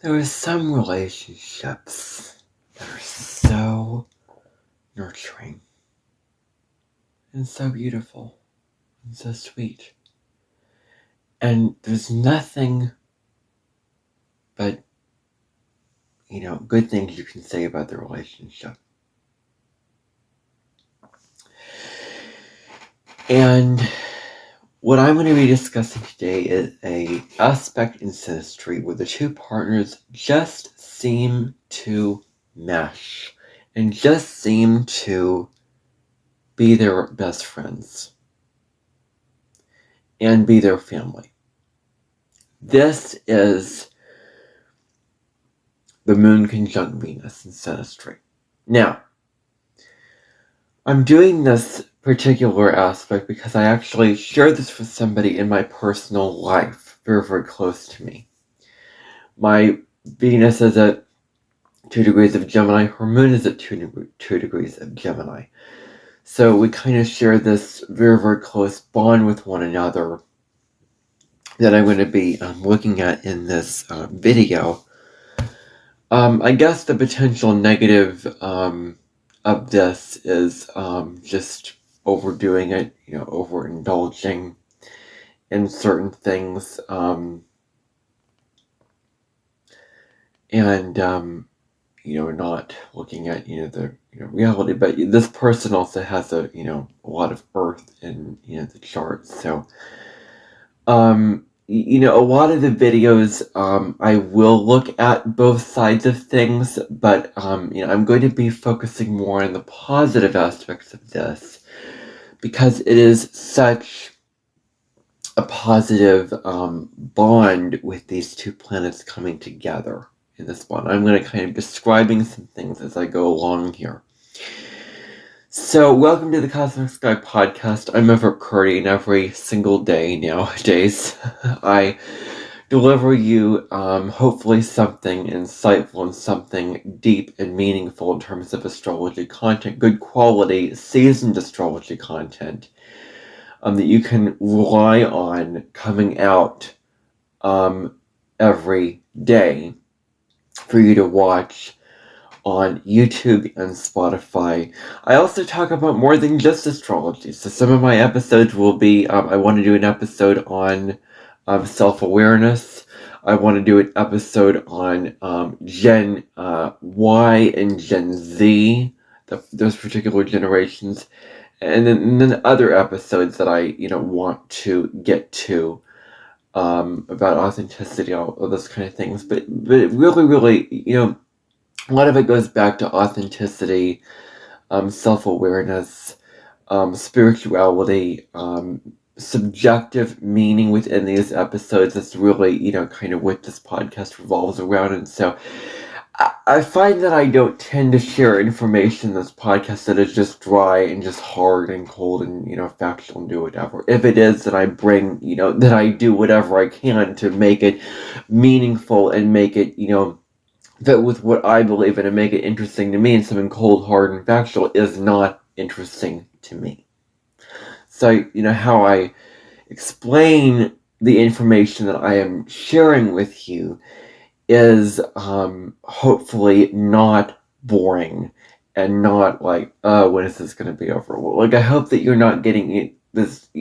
There are some relationships that are so nurturing and so beautiful and so sweet. And there's nothing but, good things you can say about the relationship. And what I'm going to be discussing today is an aspect in Synastry where the two partners just seem to mesh and just seem to be their best friends and be their family. This is the Moon conjunct Venus in Synastry. Now, I'm doing this particular aspect because I actually share this with somebody in my personal life, very, very close to me. My Venus is at 2 degrees of Gemini, her moon is at 2 degrees of Gemini. So we kind of share this very, very close bond with one another that I'm going to be looking at in this video. I guess the potential negative of this is just overdoing it, overindulging in certain things, and not looking at the reality. But this person also has a lot of Earth in the chart, so a lot of the videos, I will look at both sides of things, but, I'm going to be focusing more on the positive aspects of this because it is such a positive bond with these two planets coming together in this bond. I'm going to kind of describing some things as I go along here. So, welcome to the Cosmic Sky Podcast. I'm Everett Curdy, and every single day nowadays, I deliver you, hopefully something insightful and something deep and meaningful in terms of astrology content, good quality, seasoned astrology content, that you can rely on coming out, every day for you to watch on YouTube and Spotify. I also talk about more than just astrology. So some of my episodes will be, I want to do an episode on self-awareness. I want to do an episode on Gen Y and Gen Z, those particular generations. And then other episodes that I, want to get to about authenticity, all those kind of things. But really, a lot of it goes back to authenticity, self-awareness, spirituality, subjective meaning within these episodes. That's really, kind of what this podcast revolves around. And so I find that I don't tend to share information in this podcast that is just dry and just hard and cold and, factual and do whatever. If it is, that I bring, that I do whatever I can to make it meaningful and make it, fit with what I believe in and make it interesting to me, and something cold, hard, and factual is not interesting to me. So, how I explain the information that I am sharing with you is hopefully not boring and not like, when is this going to be over? Well, like, I hope that you're not getting this, this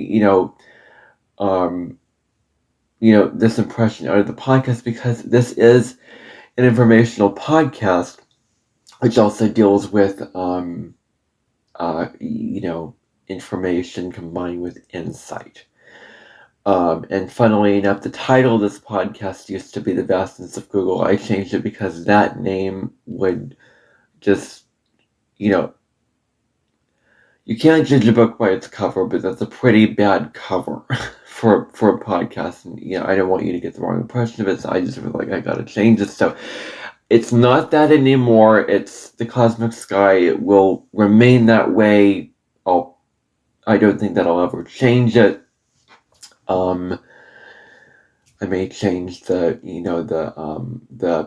impression out of the podcast, because this is an informational podcast, which also deals with, information combined with insight. And funnily enough, the title of this podcast used to be The Vastness of Google. I changed it because that name would just, you can't judge a book by its cover, but that's a pretty bad cover for a podcast. And, I don't want you to get the wrong impression of it, so I just was like, I gotta change it. So it's not that anymore. It's the Cosmic Sky. It will remain that way. I don't think that I'll ever change it. I may change the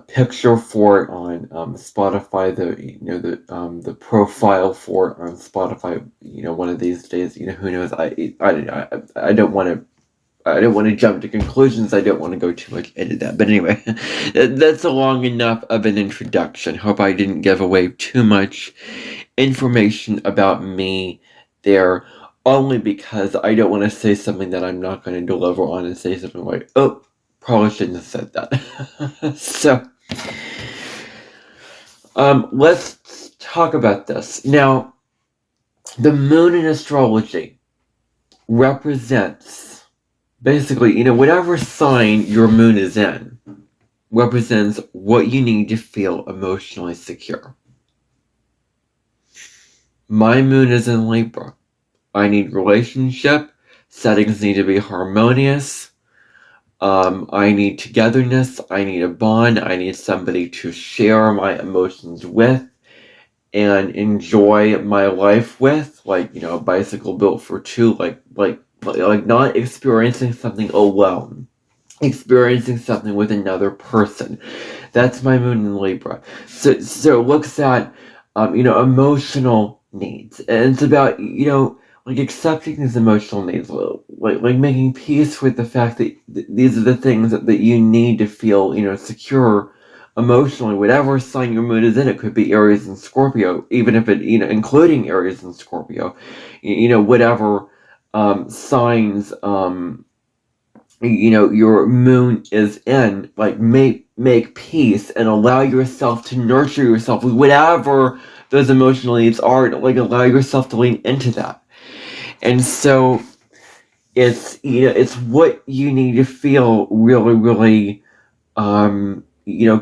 picture for it on Spotify, the profile for it on Spotify, one of these days, who knows. I don't want to, I don't want to jump to conclusions. I don't want to go too much into that. But anyway, that's a long enough of an introduction. Hope I didn't give away too much information about me there, only because I don't want to say something that I'm not going to deliver on and say something like, oh, probably shouldn't have said that. So, let's talk about this. Now, the moon in astrology represents, basically, whatever sign your moon is in, represents what you need to feel emotionally secure. My moon is in Libra. I need relationship. Settings need to be harmonious. I need togetherness. I need a bond. I need somebody to share my emotions with and enjoy my life with, like, a bicycle built for two, like not experiencing something alone, experiencing something with another person. That's my moon in Libra. So it looks at, emotional needs, and it's about, accepting these emotional needs, like making peace with the fact that these are the things that you need to feel, secure emotionally, whatever sign your moon is in. It could be Aries and Scorpio, even if it, including Aries and Scorpio, whatever signs, your moon is in, like, make peace and allow yourself to nurture yourself with whatever those emotional needs are, like allow yourself to lean into that. And so it's, it's what you need to feel really, really,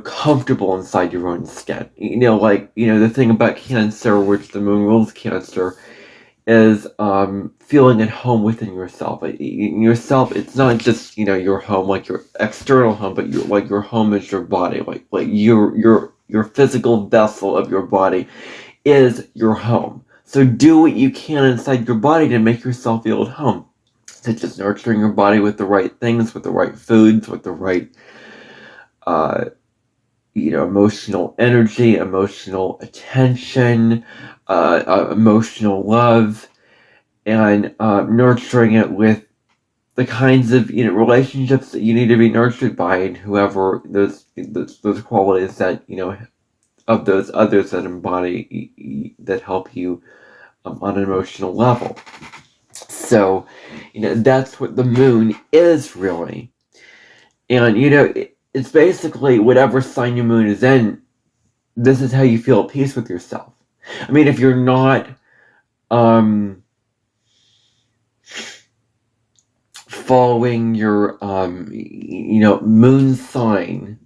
comfortable inside your own skin. The thing about Cancer, which the moon rules Cancer, is feeling at home within yourself. Yourself, it's not just, your home, like your external home, but your home is your body. Like your physical vessel of your body is your home. So do what you can inside your body to make yourself feel at home. Such as nurturing your body with the right things, with the right foods, with the right emotional energy, emotional attention, emotional love, and nurturing it with the kinds of relationships that you need to be nurtured by, and whoever those qualities that of those others that embody, that help you on an emotional level. So that's what the moon is really. And it's basically whatever sign your moon is in, this is how you feel at peace with yourself. I mean, if you're not following your moon sign,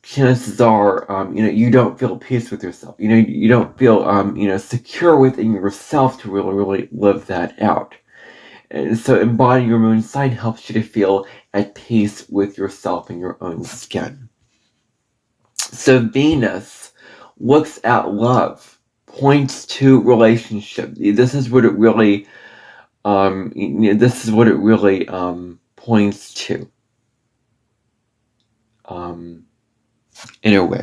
chances are you don't feel peace with yourself. You don't feel secure within yourself to really, really live that out. And so embodying your moon sign helps you to feel at peace with yourself and your own skin. So Venus looks at love, points to relationship. This is what it really points to, in a way.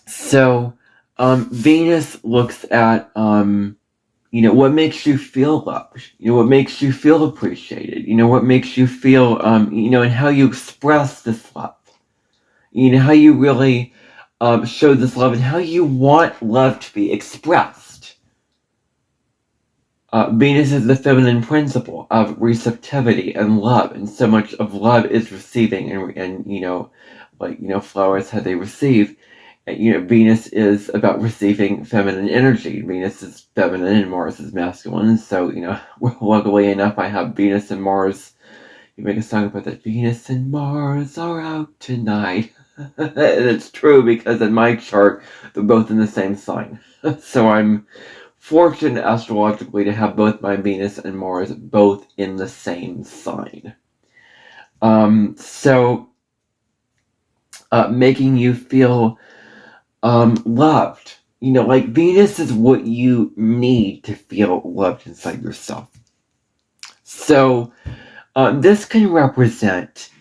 So, Venus looks at, what makes you feel loved, what makes you feel appreciated, what makes you feel, and how you express this love, how you really show this love, and how you want love to be expressed. Venus is the feminine principle of receptivity and love, and so much of love is receiving, and flowers, how they receive. Venus is about receiving feminine energy. Venus is feminine and Mars is masculine. So, luckily enough, I have Venus and Mars. You make a song about that. Venus and Mars are out tonight. And it's true, because in my chart, they're both in the same sign. So I'm fortunate astrologically to have both my Venus and Mars both in the same sign. Making you feel loved. Like Venus is what you need to feel loved inside yourself. So this can represent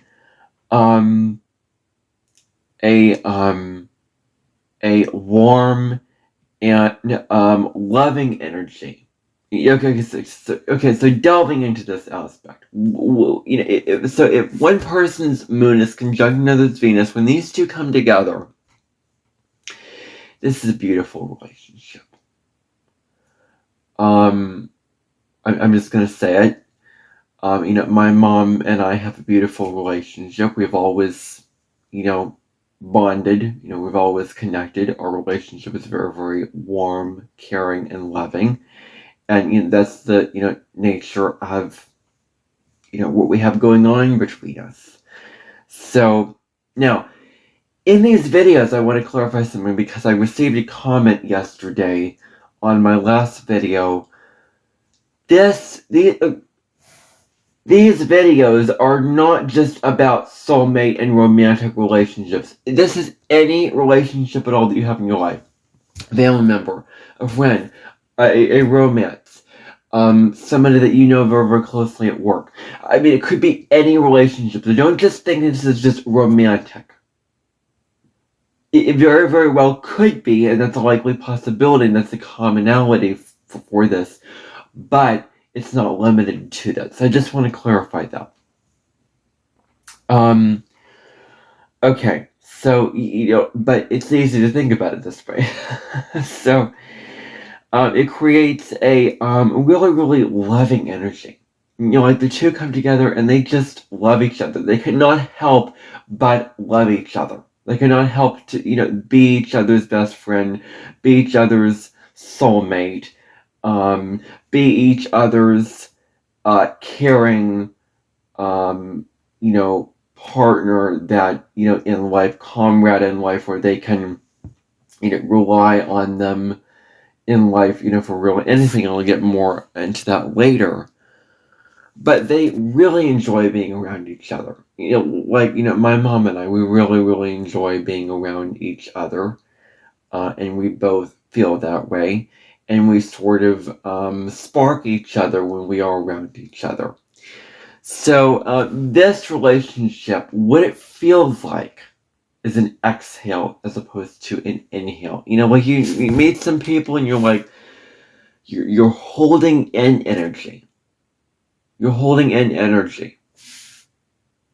a warm and loving energy. So delving into this aspect, so if one person's moon is conjunct another's Venus, when these two come together, this is a beautiful relationship. I'm just gonna say it. My mom and I have a beautiful relationship. We've always, bonded. We've always connected. Our relationship is very, very warm, caring, and loving. And that's the nature of what we have going on between us. So now, in these videos, I want to clarify something because I received a comment yesterday on my last video. These videos are not just about soulmate and romantic relationships. This is any relationship at all that you have in your life. Family member, a friend, a romance, somebody that you know very, very closely at work. I mean, it could be any relationship. So don't just think this is just romantic. It very, very well could be, and that's a likely possibility, and that's a commonality for this. But it's not limited to that. So I just want to clarify that. Okay, so, but it's easy to think about it this way. So, it creates a really, really loving energy. Like the two come together and they just love each other. They cannot help but love each other. They cannot help to, be each other's best friend, be each other's soulmate, be each other's caring, partner that, in life, comrade in life, where they can, rely on them in life, for really anything. I'll get more into that later. But they really enjoy being around each other. My mom and I, we really, really enjoy being around each other. And we both feel that way. And we sort of spark each other when we are around each other. So this relationship, what it feels like is an exhale as opposed to an inhale. Like you meet some people and you're like, you're holding in energy. You're holding in energy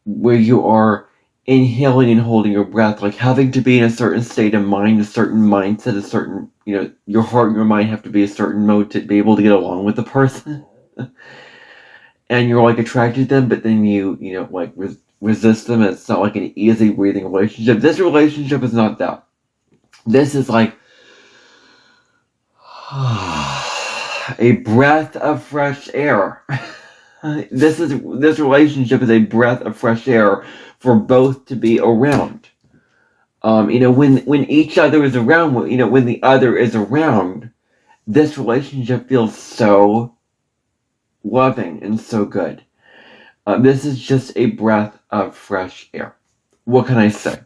where you are inhaling and holding your breath, like having to be in a certain state of mind, a certain mindset, a certain, your heart and your mind have to be a certain mode to be able to get along with the person. And you're like attracted to them, but then you resist them. It's not like an easy breathing relationship. This relationship is not that. This is like a breath of fresh air. This relationship is a breath of fresh air for both to be around. When each other is around, when the other is around, this relationship feels so loving and so good. This is just a breath of fresh air. What can I say?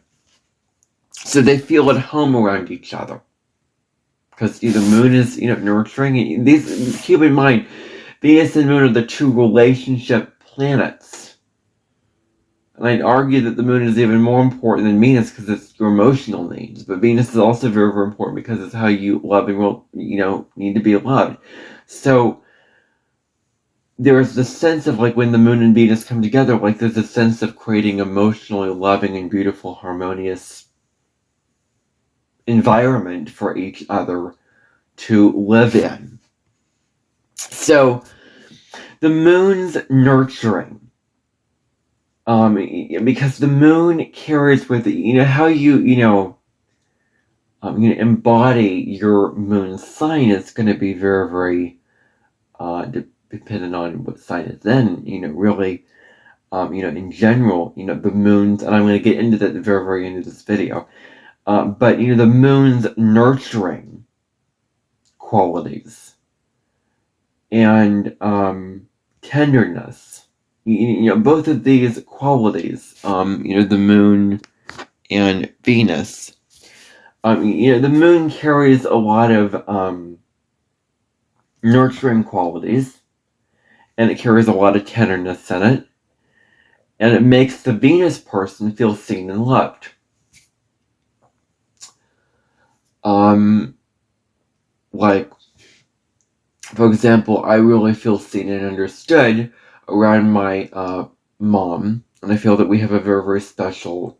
So they feel at home around each other. Because the moon is, nurturing. Keep in mind, Venus and Moon are the two relationship planets. And I'd argue that the moon is even more important than Venus because it's your emotional needs. But Venus is also very, very important because it's how you love and will, need to be loved. So there's the sense of when the moon and Venus come together, there's a sense of creating emotionally loving and beautiful, harmonious environment for each other to live in. So the moon's nurturing. Because the moon carries with it, how you embody your moon sign is going to be very, very dependent on what sign it's in, really, in general, the moons, and I'm going to get into that at the very, very end of this video, but, the moon's nurturing qualities and tenderness, both of these qualities, the moon and Venus, the moon carries a lot of nurturing qualities, and it carries a lot of tenderness in it, and it makes the Venus person feel seen and loved. like, for example, I really feel seen and understood around my mom, and I feel that we have a very, very special,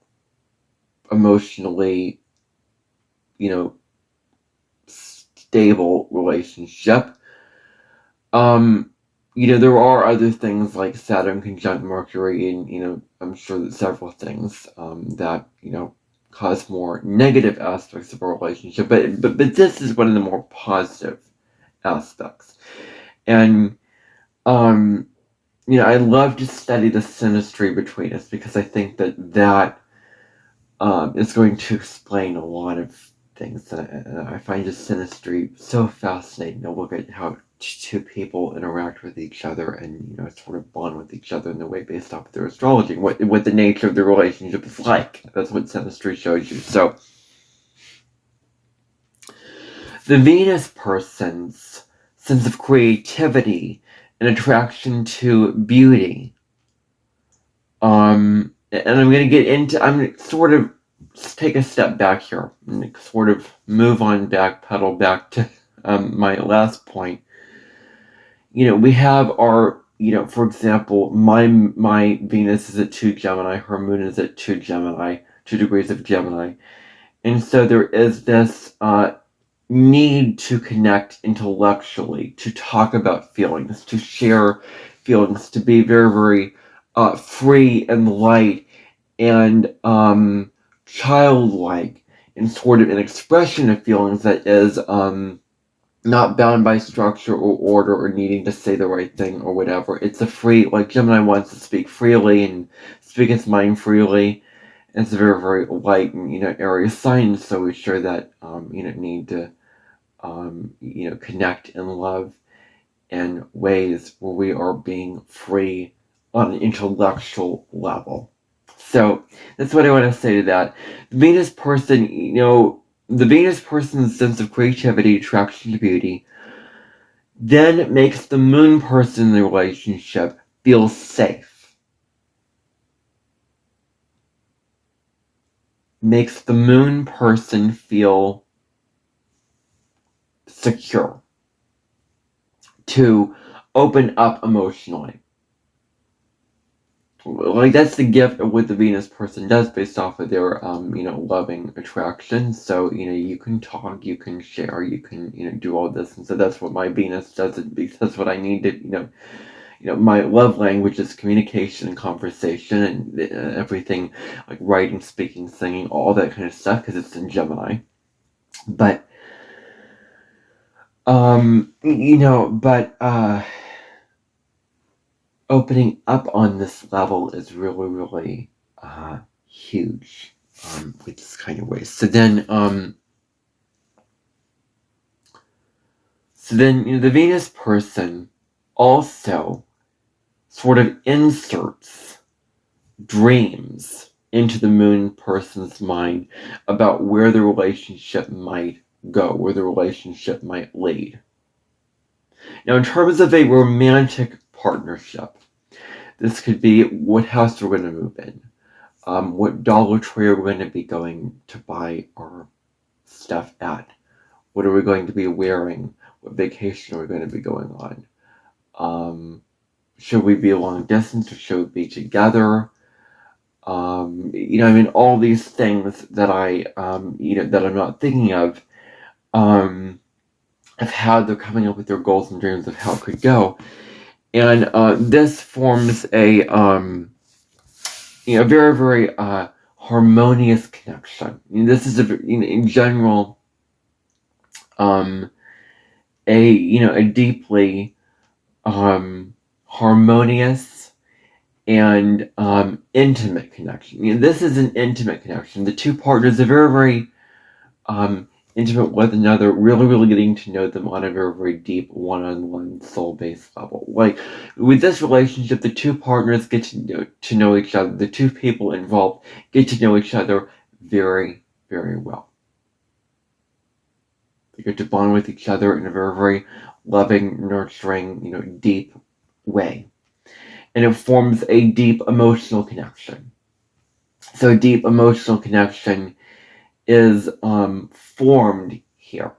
emotionally, stable relationship. There are other things like Saturn conjunct Mercury, and I'm sure that several things that cause more negative aspects of our relationship. But this is one of the more positive aspects, and I love to study the synastry between us because I think that is going to explain a lot of things. And I find the synastry so fascinating to look at how two people interact with each other and sort of bond with each other in a way based off of their astrology, what the nature of the relationship is like. That's what synastry shows you. So the Venus person's sense of creativity and attraction to beauty. And I'm going to sort of take a step back here and sort of move on pedal back to my last point. We have our, for example, my Venus is at 2 Gemini, her moon is at 2 Gemini, 2 degrees of Gemini. And so there is this need to connect intellectually, to talk about feelings, to share feelings, to be very, very free and light and childlike, and sort of an expression of feelings that is not bound by structure or order or needing to say the right thing or whatever. It's a free, like Gemini wants to speak freely and speak its mind freely. It's a very, very light and area sign, so we sure that need to connect and love in ways where we are being free on an intellectual level. So that's what I want to say to that. The Venus person, the Venus person's sense of creativity, attraction to beauty, then makes the Moon person in the relationship feel safe. Makes the Moon person feel secure. To open up emotionally. Like, that's the gift of what the Venus person does based off of their, loving attraction. So, you can talk, you can share, you can, do all this. And so that's what my Venus does, because that's what I need to, my love language is communication and conversation and everything, like writing, speaking, singing, all that kind of stuff, because it's in Gemini. But, opening up on this level is really, really huge with this kind of way. So then the Venus person also sort of inserts dreams into the Moon person's mind about where the relationship might go, where the relationship might lead. Now, in terms of a romantic partnership, this could be what house we're going to move in, what Dollar Tree we're going to be going to buy our stuff at, what are we going to be wearing, what vacation are we going to be going on, should we be long distance or should we be together, all these things that that I'm not thinking of how they're coming up with their goals and dreams of how it could go. And this forms a very, very harmonious connection. This is in general a deeply harmonious and intimate connection. This is an intimate connection. The two partners are very, very intimate with one another, really, really getting to know them on a very, very deep one-on-one soul-based level. Like, with this relationship, the two partners get to know each other. The two people involved get to know each other very, very well. They get to bond with each other in a very, very loving, nurturing, deep way. And it forms a deep emotional connection. So a deep emotional connection is formed here.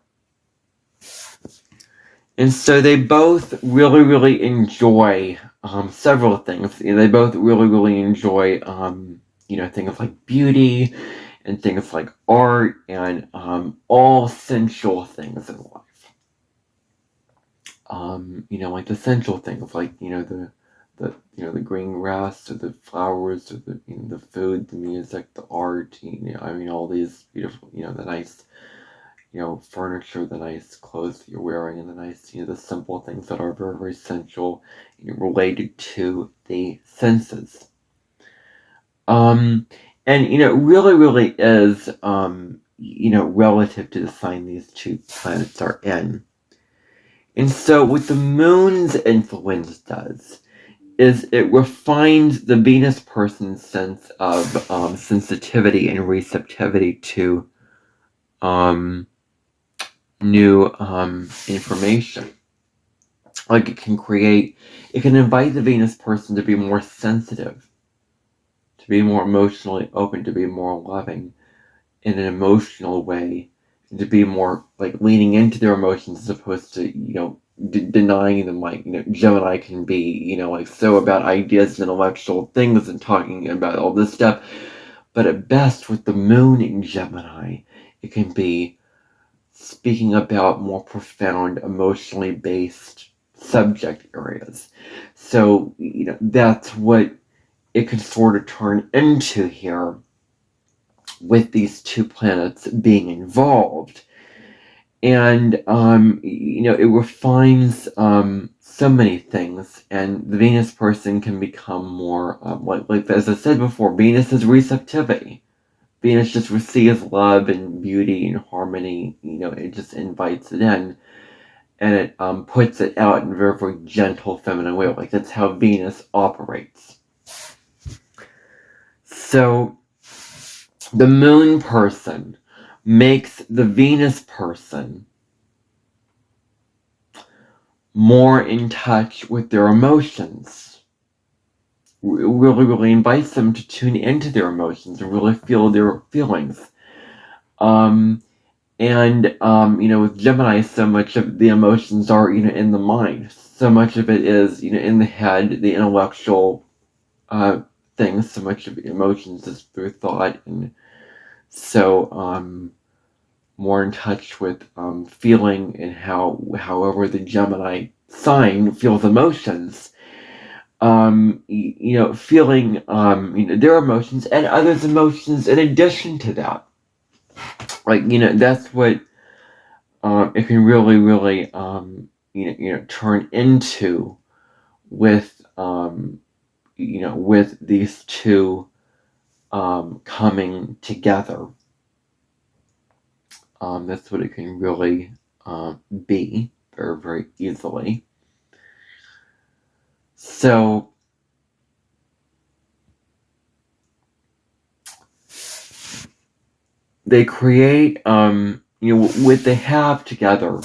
And so they both really, really enjoy several things. They both really, really enjoy, things like beauty and things like art and all sensual things in life. Like the sensual things, like the green grass or the flowers or the food, the music, the art. All these beautiful, the nice, furniture, the nice clothes that you're wearing, and the nice, the simple things that are very, very sensual, related to the senses. And it really, really is, relative to the sign these two planets are in. And so what the moon's influence does is it refines the Venus person's sense of sensitivity and receptivity to new information. Like it can invite the Venus person to be more sensitive, to be more emotionally open, to be more loving in an emotional way, and to be more like leaning into their emotions as opposed to denying them, like Gemini can be like so about ideas and intellectual things and talking about all this stuff, but at best with the moon in Gemini it can be speaking about more profound emotionally based subject areas. So that's what it can sort of turn into here with these two planets being involved. And it refines so many things, and the Venus person can become more like as I said before, Venus is receptivity. Venus just receives love and beauty and harmony. It just invites it in, and it puts it out in a very, very gentle, feminine way. Like that's how Venus operates. So the moon person makes the Venus person more in touch with their emotions. Really, really invites them to tune into their emotions and really feel their feelings. With Gemini, so much of the emotions are, in the mind. So much of it is, in the head, the intellectual things. So much of the emotions is through thought. And so, more in touch with feeling and however the Gemini sign feels emotions. Feeling, their emotions and others' emotions in addition to that. Like, that's what it can really, really, turn into with, with these two coming together. That's what it can really be very, very easily. So, they create, what they have together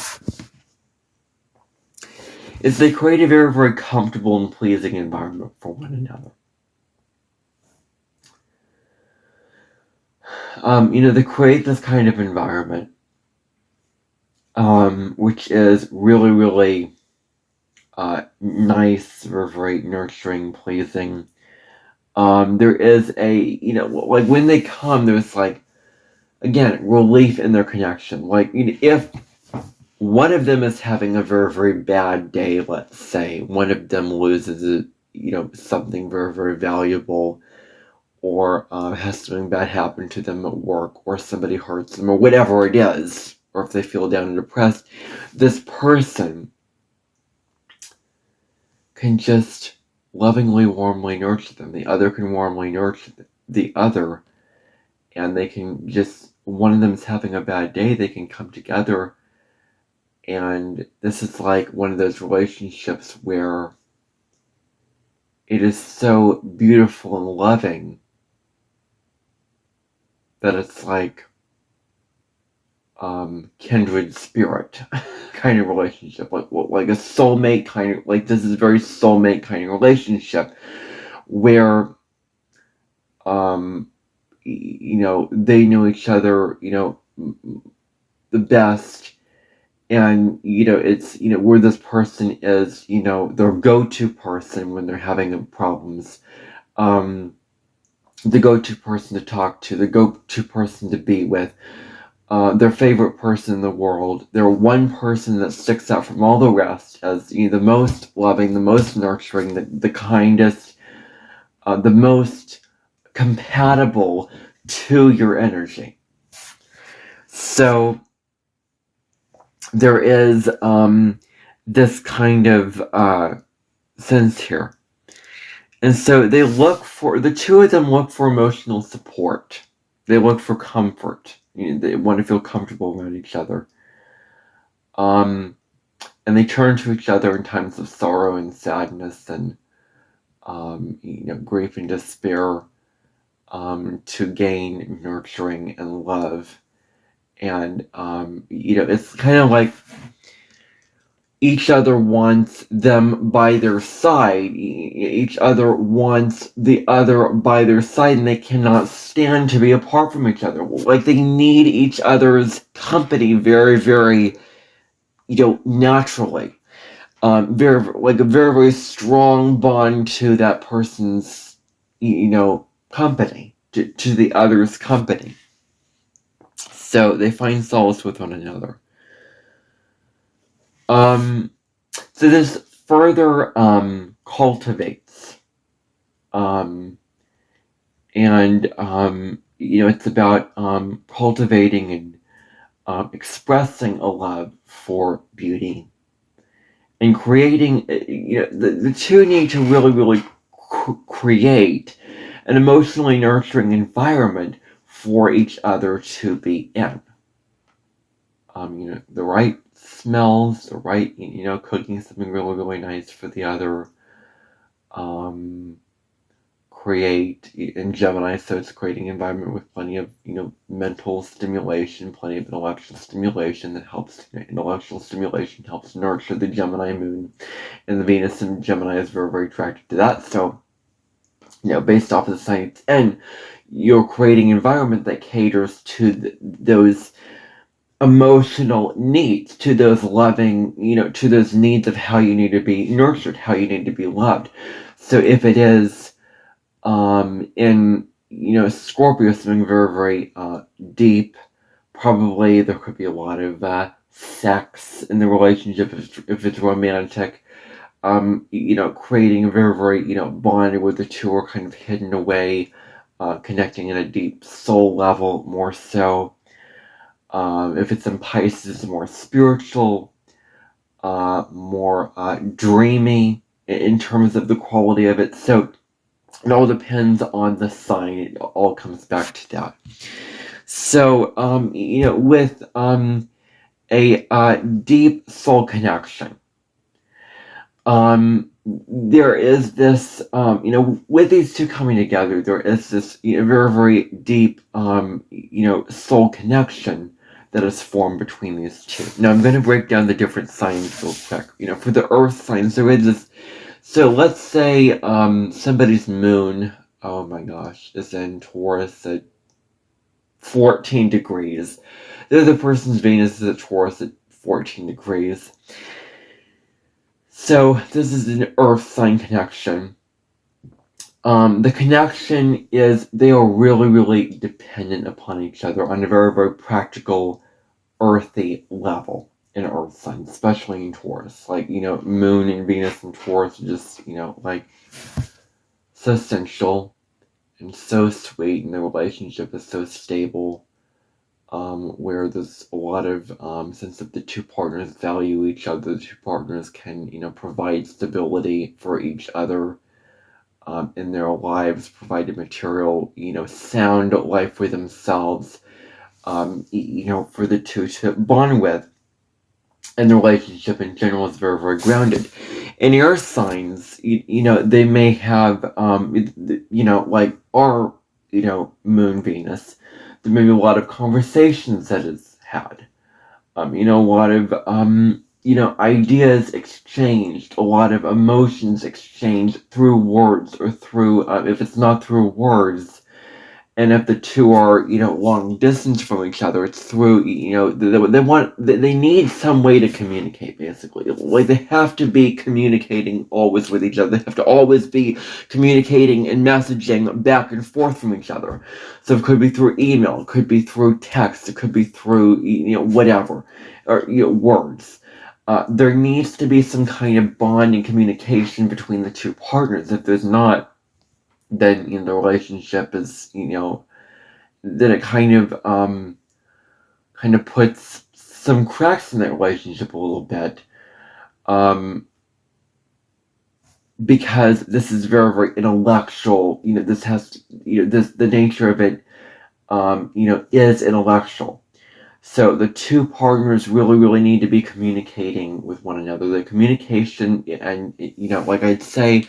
is they create a very, very comfortable and pleasing environment for one another. They create this kind of environment, which is really, really nice, very, very nurturing, pleasing. There is like when they come, there's like, again, relief in their connection. Like, if one of them is having a very, very bad day, let's say, one of them loses something very, very valuable, or has something bad happen to them at work, or somebody hurts them, or whatever it is, or if they feel down and depressed, this person can just lovingly, warmly nurture them. The other can warmly nurture the other, and they can just, one of them is having a bad day, they can come together, and this is like one of those relationships where it is so beautiful and loving that it's like kindred spirit kind of relationship, like a soulmate kind of, like this is a very soulmate kind of relationship where they know each other the best, And, it's, where this person is, their go-to person when they're having problems, the go-to person to talk to, the go-to person to be with, their favorite person in the world. They're one person that sticks out from all the rest as, the most loving, the most nurturing, the kindest, the most compatible to your energy. So there is this kind of sense here. And so the two of them look for emotional support. They look for comfort. They want to feel comfortable around each other. And they turn to each other in times of sorrow and sadness and, grief and despair, to gain nurturing and love. And, it's kind of like each other wants them by their side. Each other wants the other by their side, and they cannot stand to be apart from each other. Like, they need each other's company very, very, naturally. Very, like a very, very strong bond to that person's, company, to the other's company. So they find solace with one another. So this further cultivates, and it's about cultivating and expressing a love for beauty and creating. The two need to really, really create an emotionally nurturing environment for each other to be in. The right smells, the right, cooking something really, really nice for the other. Create, in Gemini, so it's creating an environment with plenty of, mental stimulation, plenty of intellectual stimulation that helps, intellectual stimulation helps nurture the Gemini moon, and the Venus in Gemini is very, very attracted to that. So, based off of the sign it's in, you're creating an environment that caters to those emotional needs, to those loving, to those needs of how you need to be nurtured, how you need to be loved. So if it is in, Scorpio, something very, very deep, probably there could be a lot of sex in the relationship if it's romantic. Creating a very, very, bond where the two are kind of hidden away, connecting at a deep soul level more so. If it's in Pisces, more spiritual, more dreamy in terms of the quality of it. So it all depends on the sign. It all comes back to that. So, with a deep soul connection, there is this, with these two coming together, there is this, very, very deep, soul connection that is formed between these two. Now, I'm going to break down the different signs real quick. For the earth signs, there is this. So let's say somebody's moon, oh my gosh, is in Taurus at 14 degrees. The other person's Venus is at Taurus at 14 degrees. So this is an earth sign connection. The connection is they are really, really dependent upon each other on a very, very practical, earthy level in earth signs, especially in Taurus. Like, Moon and Venus and Taurus are just, like, so sensual and so sweet, and the relationship is so stable, where there's a lot of sense that the two partners value each other, the two partners can, provide stability for each other in their lives, provide a material, sound life for themselves, for the two to bond with. And the relationship in general is very, very grounded. In earth signs, they may have, like our, moon Venus, there may be a lot of conversations that is had. A lot of, ideas exchanged, a lot of emotions exchanged through words or through, if it's not through words, And if the two are, long distance from each other, it's through, they need some way to communicate, basically. Like, they have to be communicating always with each other. They have to always be communicating and messaging back and forth from each other. So it could be through email, it could be through text, it could be through, whatever, or, words. There needs to be some kind of bond and communication between the two partners. If there's not, then the relationship is, then it kind of puts some cracks in that relationship a little bit, because this is very, very intellectual. This has, the nature of it, is intellectual. So the two partners really, really need to be communicating with one another. The communication, and, like I'd say,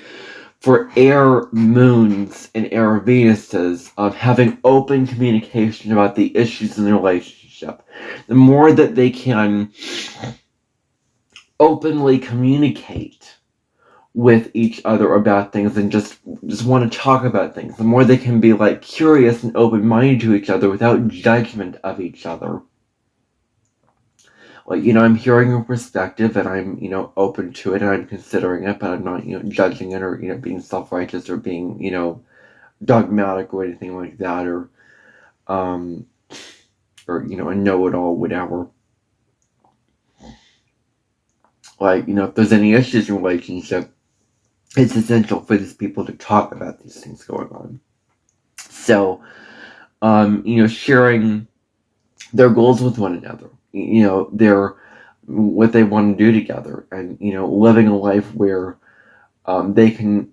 for air moons and air Venuses, having open communication about the issues in the relationship. The more that they can openly communicate with each other about things and just want to talk about things, the more they can be like curious and open-minded to each other without judgment of each other. Like, I'm hearing your perspective and I'm, open to it and I'm considering it, but I'm not, judging it or, being self-righteous or being, dogmatic or anything like that, or a know-it-all, whatever. Like, if there's any issues in relationship, it's essential for these people to talk about these things going on. So, sharing their goals with one another, their what they want to do together, and living a life where they can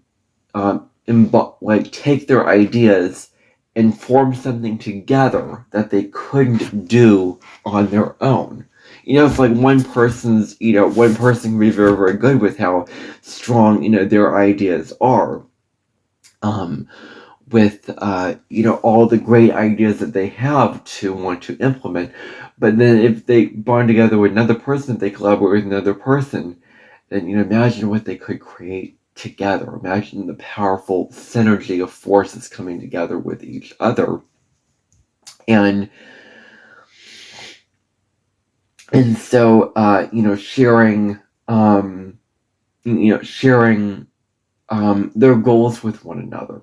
take their ideas and form something together that they couldn't do on their own. It's like one person can be very, very good with how strong, their ideas are. With, all the great ideas that they have to want to implement. But then if they bond together with another person, if they collaborate with another person, then, imagine what they could create together. Imagine the powerful synergy of forces coming together with each other. And so, sharing their goals with one another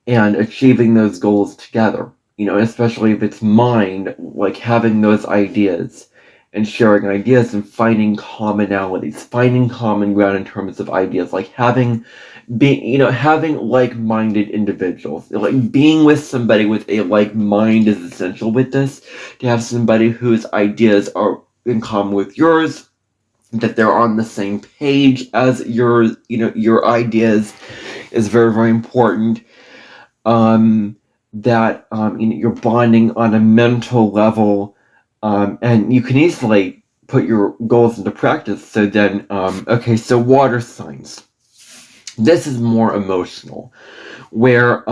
and achieving those goals together, especially if it's mind, like having those ideas and sharing ideas and finding commonalities, finding common ground in terms of ideas, like having like-minded individuals. Like, being with somebody with a like mind is essential with this. To have somebody whose ideas are in common with yours, that they're on the same page as your ideas, is very, very important. That you're bonding on a mental level, and you can easily put your goals into practice. So then, so water signs. This is more emotional, where,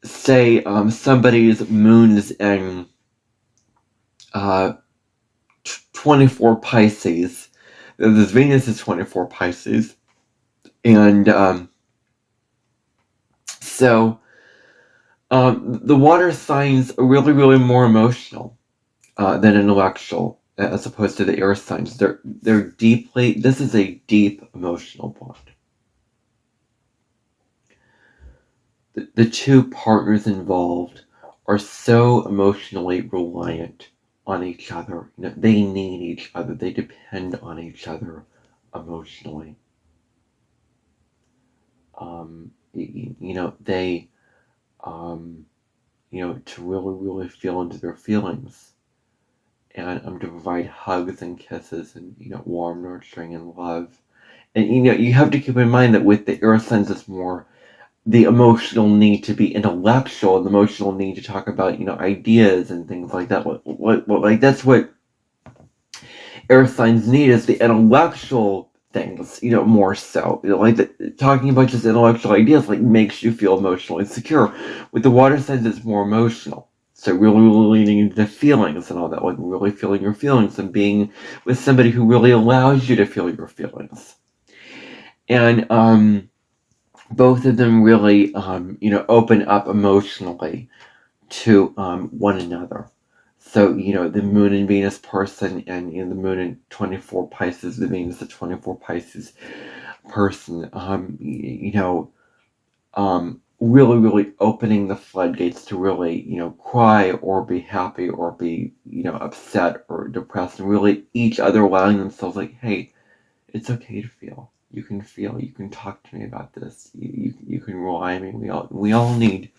say, somebody's moon is in 24 Pisces. This Venus is 24 Pisces. And so the water signs are really, really more emotional than intellectual, as opposed to the air signs. They're deeply, this is a deep emotional bond. The two partners involved are so emotionally reliant on each other. They need each other. They depend on each other emotionally. They, to really, really feel into their feelings, and to provide hugs and kisses and, warm nurturing and love. And, you have to keep in mind that with the air signs, it's more the emotional need to be intellectual, and the emotional need to talk about, ideas and things like that. Like, that's what air signs need, is the intellectual things, more so. Talking about just intellectual ideas, makes you feel emotionally secure. With the water signs, it's more emotional. So really, really leaning into the feelings and all that, really feeling your feelings and being with somebody who really allows you to feel your feelings. And, both of them really, open up emotionally to one another. So, the Moon and Venus person, and the Moon in 24 Pisces, the Venus at 24 Pisces person, really, really opening the floodgates to really, cry or be happy or be, upset or depressed, and really each other allowing themselves, like, hey, it's okay to feel. You can feel. You can talk to me about this. You can rely on me. We all need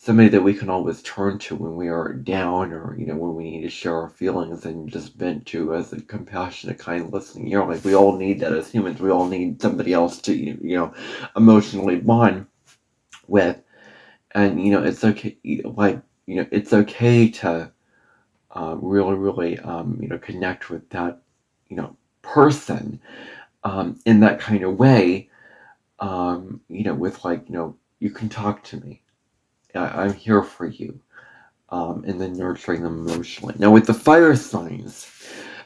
somebody that we can always turn to when we are down, or when we need to share our feelings and just vent to, as a compassionate, kind, listening ear. Like, we all need that as humans. We all need somebody else to emotionally bond with. And it's okay. It's okay to really, really connect with that person in that kind of way. With, like, you can talk to me. I'm here for you. And then nurturing them emotionally. Now, with the fire signs,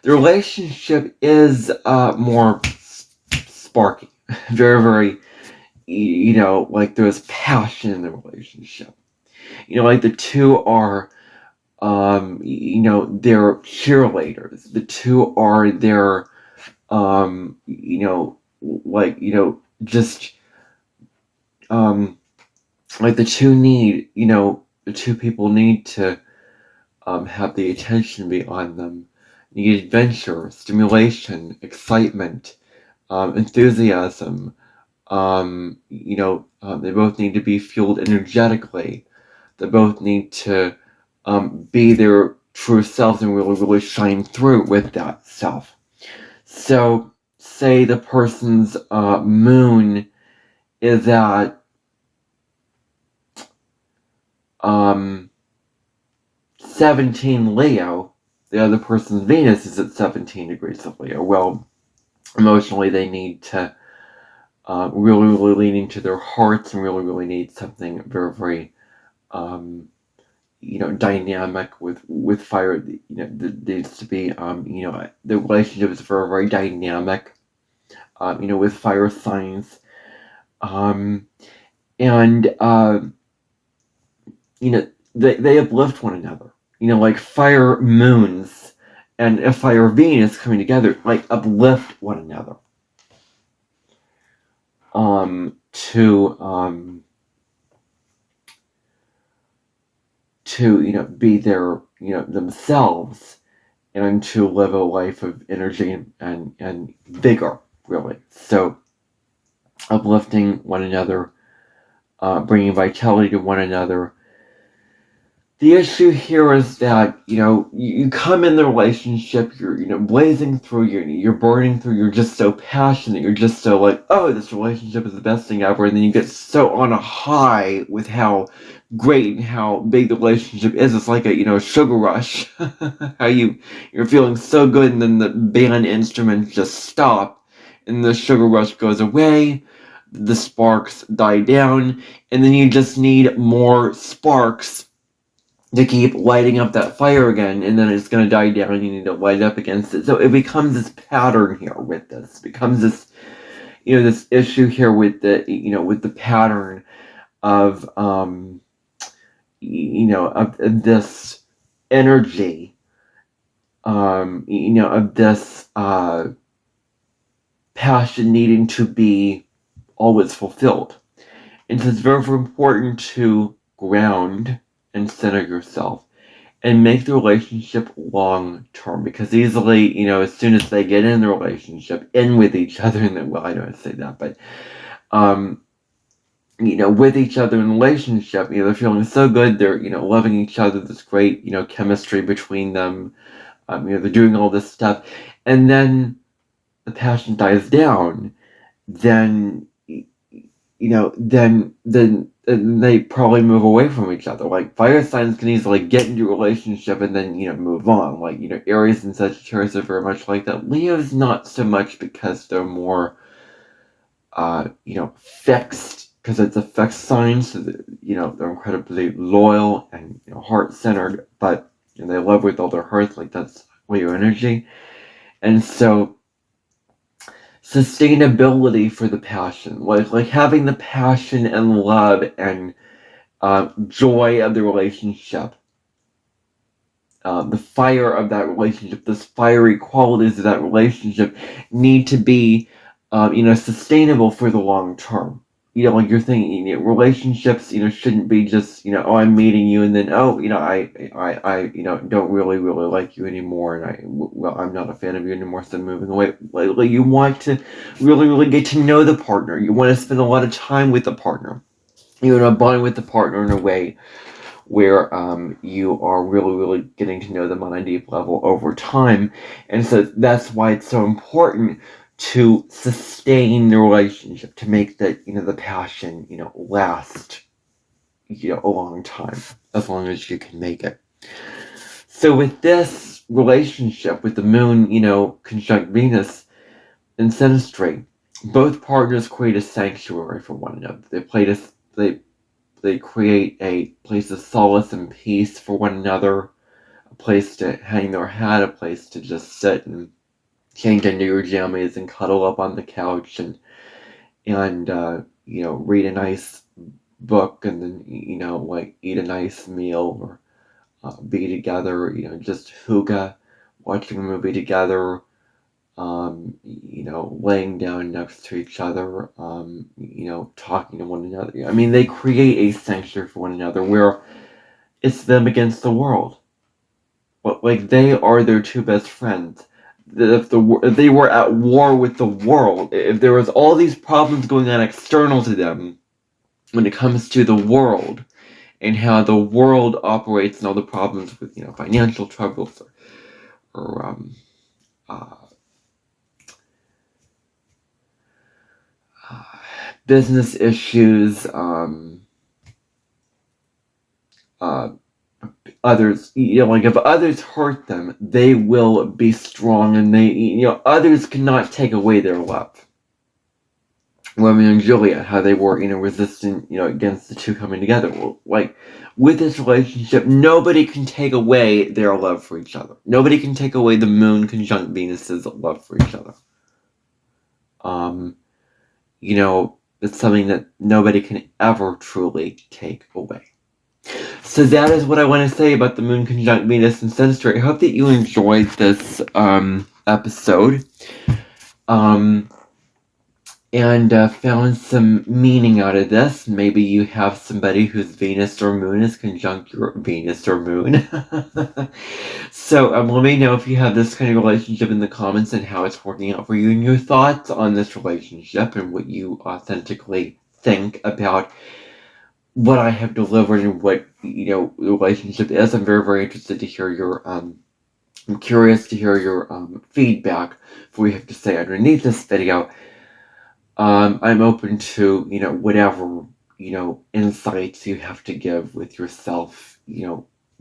the relationship is more sparky. Very, very, like, there's passion in the relationship. Like, the two are, they're cheerleaders. The two are their, just, like, the two people need to have the attention be on them. Need adventure, stimulation, excitement, enthusiasm. They both need to be fueled energetically. They both need to be their true selves and really, really shine through with that self. So, say the person's moon is at 17 Leo, the other person's Venus is at 17 degrees of Leo. Well, emotionally, they need to really, really lean into their hearts, and really, really need something very, very, dynamic with fire. There needs to be, the relationship is very, very dynamic, with fire signs. And, they uplift one another. Like, fire moons and a fire Venus coming together, like, uplift one another. To be their, themselves, and to live a life of energy and vigor, really. So, uplifting one another, bringing vitality to one another. The issue here is that, you come in the relationship, you're, blazing through, you're burning through, you're just so passionate, you're just so like, oh, this relationship is the best thing ever, and then you get so on a high with how great and how big the relationship is. It's like a, sugar rush. How you're feeling so good, and then the band instruments just stop, and the sugar rush goes away, the sparks die down, and then you just need more sparks to keep lighting up that fire again, and then it's going to die down, and you need to light up against it. So it becomes this pattern here with this. It becomes this, this issue here with the, with the pattern of, of this energy, of this passion needing to be always fulfilled. And so it's very, very important to ground and center yourself and make the relationship long term, because easily, as soon as they get in the relationship, in with each other, and then, well, I don't say that, but with each other in the relationship, they're feeling so good, they're, loving each other, this great, chemistry between them, they're doing all this stuff, and then the passion dies down, then then they probably move away from each other. Like, fire signs can easily get into a relationship and then, move on. Like, Aries and Sagittarius are very much like that. Leo's not so much, because they're more, fixed, because it's a fixed sign, so that, they're incredibly loyal and, heart-centered, but they love with all their hearts. Like, that's Leo energy. And so, sustainability for the passion, like having the passion and love and joy of the relationship, the fire of that relationship, those fiery qualities of that relationship need to be, sustainable for the long term. Like you're thinking, relationships, shouldn't be just, oh, I'm meeting you, and then, oh, I don't really like you anymore, and I'm not a fan of you anymore, so I'm moving away. Like you want to really get to know the partner. You want to spend a lot of time with the partner. You want to bond with the partner in a way where you are really getting to know them on a deep level over time. And so that's why it's so important to sustain the relationship, to make the passion, last, a long time, as long as you can make it. So with this relationship, with the moon, conjunct Venus in Synastry, both partners create a sanctuary for one another. They create a place of solace and peace for one another, a place to hang their hat, a place to just sit and change into your jammies and cuddle up on the couch and read a nice book, and then, like eat a nice meal, or be together, just hookah, watching a movie together, laying down next to each other, talking to one another. I mean, they create a sanctuary for one another where it's them against the world. Like, they are their two best friends. If they were at war with the world, if there was all these problems going on external to them when it comes to the world and how the world operates, and all the problems with, financial troubles, or business issues, others, like if others hurt them, they will be strong, and others cannot take away their love. Romeo and Juliet, how they were, resistant, against the two coming together. Well, like, with this relationship, nobody can take away their love for each other. Nobody can take away the moon conjunct Venus's love for each other. It's something that nobody can ever truly take away. So that is what I want to say about the moon conjunct Venus in Synastry. I hope that you enjoyed this episode. And found some meaning out of this. Maybe you have somebody whose Venus or moon is conjunct your Venus or moon. So let me know if you have this kind of relationship in the comments, and how it's working out for you, and your thoughts on this relationship, and what you authentically think about what I have delivered, and what the relationship is. I'm very interested to hear your I'm curious to hear your feedback for what you have to say underneath this video. I'm open to, whatever, insights you have to give with yourself,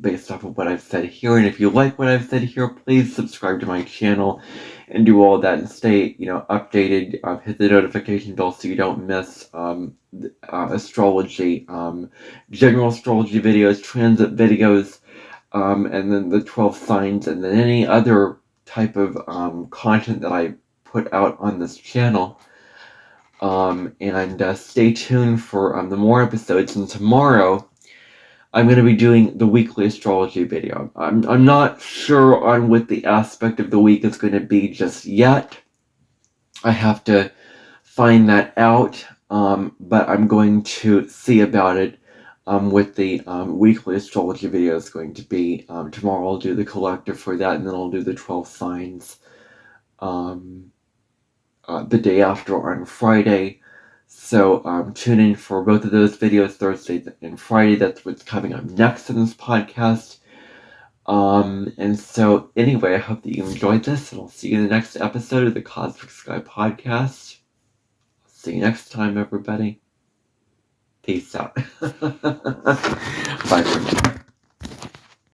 based off of what I've said here. And if you like what I've said here, please subscribe to my channel and do all that, and stay, updated. Hit the notification bell so you don't miss astrology, general astrology videos, transit videos, and then the 12 signs, and then any other type of content that I put out on this channel. And stay tuned for the more episodes. And tomorrow, I'm going to be doing the weekly astrology video. I'm not sure on what the aspect of the week is going to be just yet. I have to find that out, but I'm going to see about it. What the weekly astrology video is going to be. Tomorrow I'll do the collective for that, and then I'll do the 12 signs the day after on Friday. So tune in for both of those videos, Thursday and Friday. That's what's coming up next in this podcast. And so anyway, I hope that you enjoyed this, and I'll see you in the next episode of the Cosmic Sky Podcast. See you next time, everybody. Peace out. Bye for now.